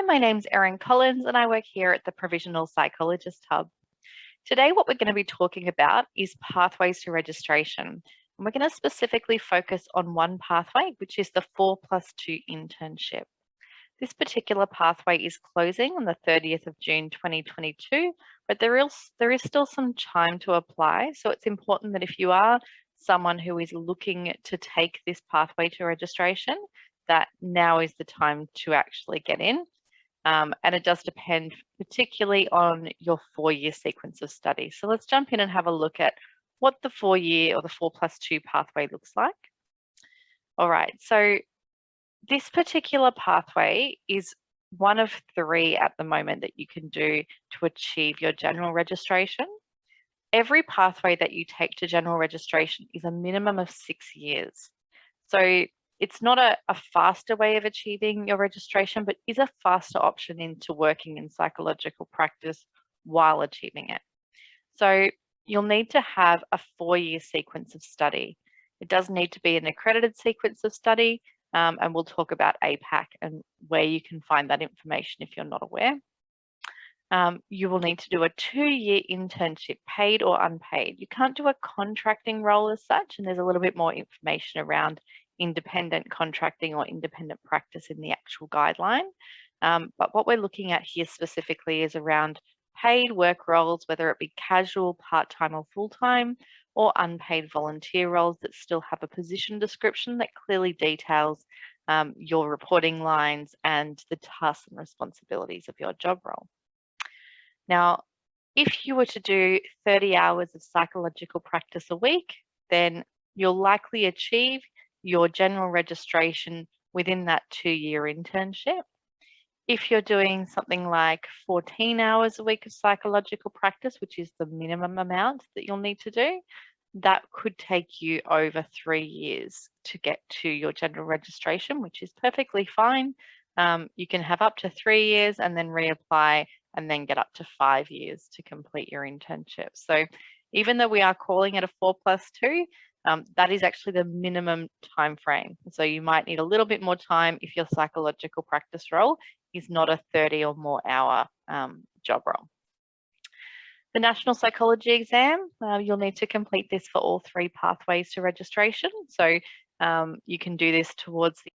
my name's Erin Collins and I work here at the Provisional Psychologist Hub. Today what we're going to be talking about is pathways to registration. And we're going to specifically focus on one pathway, which is the 4+2 internship. This particular pathway is closing on the 30th of June 2022, but there is still some time to apply. So it's important that if you are someone who is looking to take this pathway to registration, that now is the time to actually get in. And it does depend particularly on your 4-year sequence of study. So let's jump in and have a look at what the 4-year or the 4+2 pathway looks like. All right, so this particular pathway is one of 3 at the moment that you can do to achieve your general registration. Every pathway that you take to general registration is a minimum of 6 years. So it's not a faster way of achieving your registration, but is a faster option into working in psychological practice while achieving it. So you'll need to have a 4-year sequence of study. It does need to be an accredited sequence of study, and we'll talk about APAC and where you can find that information if you're not aware. You will need to do a 2-year internship, paid or unpaid. You can't do a contracting role as such, and there's a little bit more information around independent contracting or independent practice in the actual guideline. But what we're looking at here specifically is around paid work roles, whether it be casual, part-time or full-time, or unpaid volunteer roles that still have a position description that clearly details your reporting lines and the tasks and responsibilities of your job role. Now, if you were to do 30 hours of psychological practice a week, then you'll likely achieve your general registration within that 2-year internship. If you're doing something like 14 hours a week of psychological practice, which is the minimum amount that you'll need to do, that could take you over 3 years to get to your general registration, which is perfectly fine. You can have up to 3 years and then reapply and then get up to 5 years to complete your internship. So even though we are calling it a 4+2, that is actually the minimum time frame. So you might need a little bit more time if your psychological practice role is not a 30 or more hour job role. The National Psychology exam, you'll need to complete this for all 3 pathways to registration. So you can do this towards the